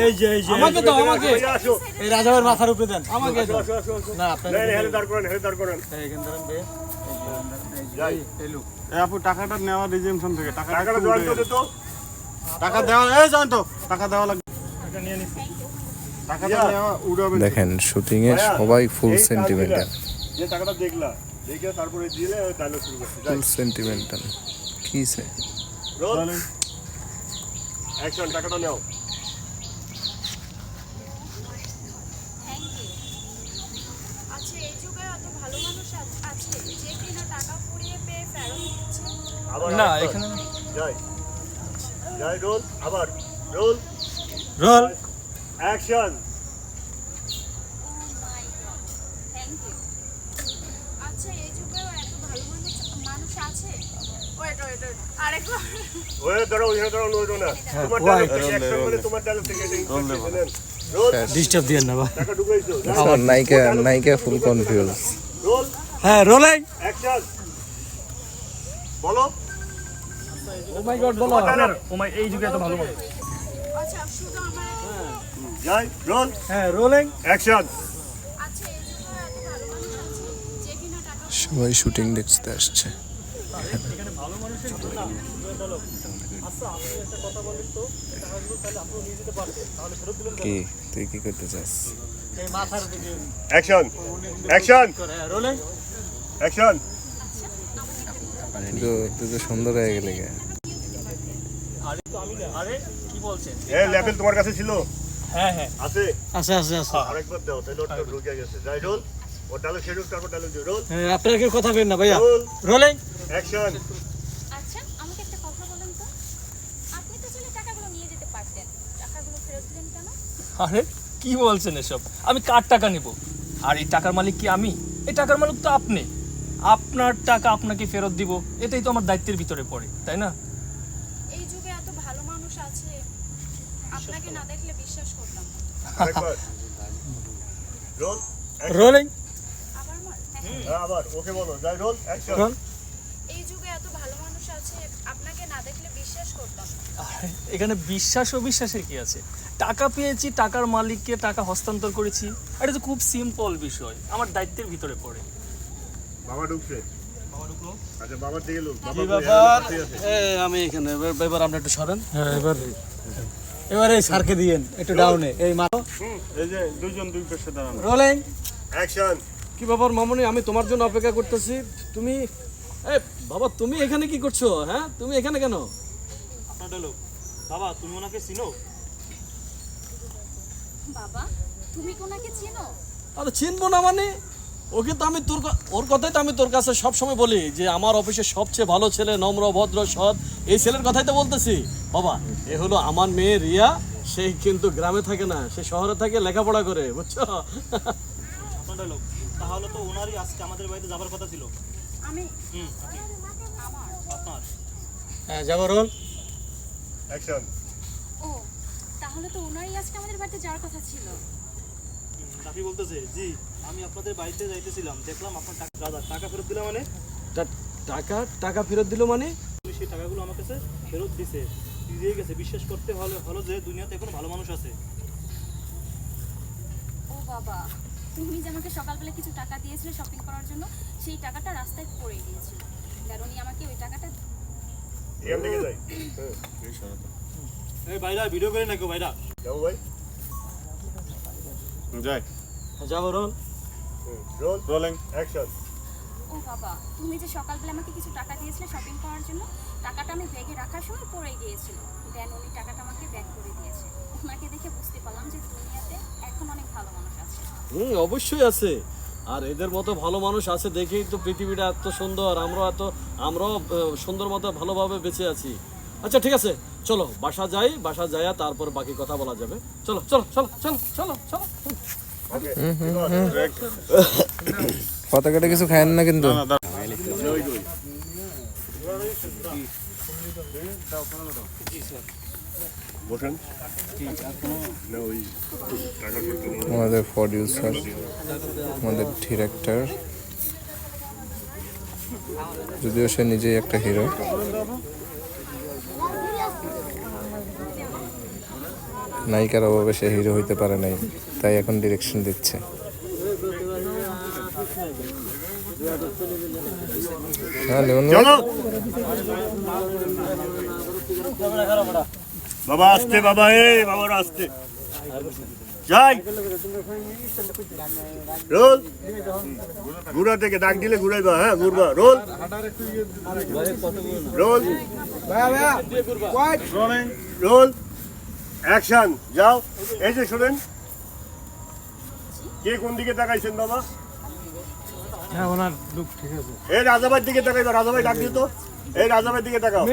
এই যে আমাকে দাও, আমাকে। এই রাজাবের মাথার উপরে দেন আমাকে দাও। না আপনার হেলে দাঁড় করেন এইখান ধরেন বে যাই এই লোক এই আপু টাকাটা নেওয়া রিজেমশন থেকে টাকাটা জোয়ান করে তো টাকা দেওয়া এই জান তো টাকা দেওয়া লাগবে টাকা নিয়ে নিছি টাকাটা নেওয়া উড়াবে দেখেন শুটিং এ সবাই ফুল সেন্টিমেন্টাল, যে টাকাটা দেখলা দেখে তারপরে দিলে ডায়লগ শুরু করতে যাই ফুল সেন্টিমেন্টাল। কিসে রোল অ্যাকশন টাকাটা নাও আচ্ছা এই যুগে এত ভালো মানুষ আছে যে কিনা টাকা পুড়িয়ে পেয়ে ফেরত দিচ্ছে। আবার না, আরেকবার। এখানে না। যাই যাই রোল আবার roll roll action thank you. আচ্ছা এই যুগেও এত ভালো মানুষ আছে। ওয়েট আরেকবার। ওই ধরো ওই ধরো ওই না তোমার ওয়াই। ডায়লগ থেকে অ্যাকশন বলে তোমার ডায়লগ থেকে রোল ডিস্টার্ব দিয়েন না ভাই টাকা ঢুকাইছো আমার নায়িকা ফুল কনফিউজ। রোল হ্যাঁ রোলিং অ্যাকশন বলো ও মাই গড, বলো। এই যুগে এত ভালো মানুষ আচ্ছা শুধু আমার যাই রোল হ্যাঁ রোলিং অ্যাকশন আচ্ছা এই যুগে এত ভালো মানুষ আছে যে কিনা টাকা সবাই শুটিং দেখতে আসছে। কি তুই কি করতে চাস? এই মাথার দিকে অ্যাকশন অ্যাকশন হ্যাঁ রোলিং অ্যাকশন তুই তো সুন্দর হয়ে গেলে গে। আরে কি বলছেন এ লেভেল তোমার কাছে ছিল হ্যাঁ হ্যাঁ আছে আছে আছে আছে আরেকবার দাও তাই নোটটা ঢুকে গেছে যাই রোল ও ডায়লগ শেডিউল তারপর ডায়লগ দিও রোল হ্যাঁ আপনারা কি কথা বলেন না ভাইয়া রোল রোলিং অ্যাকশন আচ্ছা আমাকে একটা কথা বলেন তো আপনি তো চলে টাকাগুলো নিয়ে যেতে পারতেন টাকাগুলো ফেরত দিলেন কেন? আরে কি বলছেন এসব? আমি কার টাকা নিব? আর এই টাকার মালিক কি আমি? এই টাকার মালিক তো আপনি। আপনার টাকা আপনাকে ফেরত দিব, এটাই তো আমার দায়িত্বের ভিতরে পড়ে, তাই না? এই যুগে এত ভালো মানুষ আছে আপনাকে না দেখলে বিশ্বাস করতাম না। আরেকবার রোল রোলিং আবার মার আবার ওকে বলো যাই রোল অ্যাকশন রোল এই যুগে এত ভালো মানুষ আছে আপনাকে না দেখলে বিশ্বাস করতাম না। আরে, এখানে বিশ্বাস ও বিশ্বাসের কি আছে? টাকা পেয়েছি, টাকার মালিককে টাকা হস্তান্তর করেছি, আর এটা তো খুব সিম্পল বিষয়, আমার দায়িত্বের ভিতরে পড়ে। বাবা ঢুকছে আচ্ছা বাবার দিকে লোক বাবা কি ব্যাপার আমি এখানে এবার আপনি একটু সরেন হ্যাঁ এবার এই স্যারকে দিয়েন একটু ডাউনে এই মারো এই যে দুইজন দুই পাশে দাঁড়ানো রোলিং অ্যাকশন কি ব্যাপার মামনি, আমি তোমার জন্য অপেক্ষা করতেছি। তুমি বাবা তুমি এখানে কি করছো? হ্যাঁ তুমি এখানে কেন? বাবা তুমি ওনাকে চিনো বাবা তুমি কোনাকে চেনো? আরে চিনবো না মানে? ওকে তো আমি ওর কথাই তো আমি তোর কাছে সব সময় বলি যে আমার অফিসের সবচেয়ে ভালো ছেলে, নম্র ভদ্র সৎ, এই ছেলের কথাই তো বলতেছি। বাবা এ হলো আমার মেয়ে রিয়া, সে কিন্তু গ্রামে থাকে না, সে শহরে থাকে, লেখাপড়া করে, বুঝছো? তাহলে তো ওনারই আজকে আমাদের বাড়িতে যাবার কথা ছিল আমি আপনার হ্যাঁ যাবো রোল অ্যাকশন ও তাহলে তো ওনারই আজকে আমাদের বাড়িতে যাওয়ার কথা ছিল। রাফি বলতেছে জি আমি আপনাদের বাড়িতে যাইতেছিলাম দেখলাম আপনার টাকা ফেরত দিলাম মানে টাকা ফেরত দিল মানে? সেই টাকাগুলো আমার কাছে ফেরত দিছে দিয়ে গেছে বিশ্বাস করতে হলো যে দুনিয়াতে এখন ভালো মানুষ আছে ও বাবা তুমি যে আমাকে সকালবেলা কিছু টাকা দিয়েছিলে শপিং করার জন্য সেই টাকাটা রাস্তায় পড়ে গিয়েছিল আর উনি আমাকে ওই টাকাটা এখান থেকে যাই এই ভাইরা ভিডিও করে নাকি ভাইরা যাও ভাই যাই যাবো রোল রোল রোলিং অ্যাকশন ও বাবা তুমি যে সকালবেলা আমাকে কিছু টাকা দিয়েছিলে শপিং করার জন্য টাকাটা আমি ব্যাগে রাখার সময় পড়ে গিয়েছিল দেন উনি টাকাটা আমাকে ব্যাক করে দিয়েছে ওনাকে দেখে বুঝতে পারলাম যে দুনিয়াতে এখন অনেক ভালো মানুষ আছে। অবশ্যই আছে, আর এদের মতো ভালো মানুষ আছে দেখেই তো পৃথিবীটা এত সুন্দর, আমরাও সুন্দর মতো ভালোভাবে বেঁচে আছি। আচ্ছা ঠিক আছে, চলো বাসা যাইয়া তারপর বাকি কথা বলা যাবে। চলো চলো চলো চলো চলো চলো। ওকে পতাকাটা কিছু খায়েন না কিন্তু। বসেন না ওই টাকা করতে আমাদের প্রডিউসার, আমাদের ডিরেক্টর, যদিও সে নিজেই একটা হিরো। নায়িকার অভাবে সে হিরো হইতে পারে নাই, তাই এখন ডিরেকশন দিচ্ছে। হ্যাঁ, লিমন ভাই। চলো বাবা আসতে, বাবা বাবারা আসতে যাই। রোল ঘুরা থেকে ডাক দিলে ঘুরাইবা, হ্যাঁ ঘুরবা। রোল রোল রোল অ্যাকশন যাও। এই যে শুনেন, কে কোন দিকে তাকাইছেন বাবা? হ্যাঁ ওনার লুক ঠিক আছে। এই রাজাভাইয়ের দিকে তাকাইবা, রাজাভাই ডাক দিত। এই রাজাভাইয়ের দিকে তাকাও।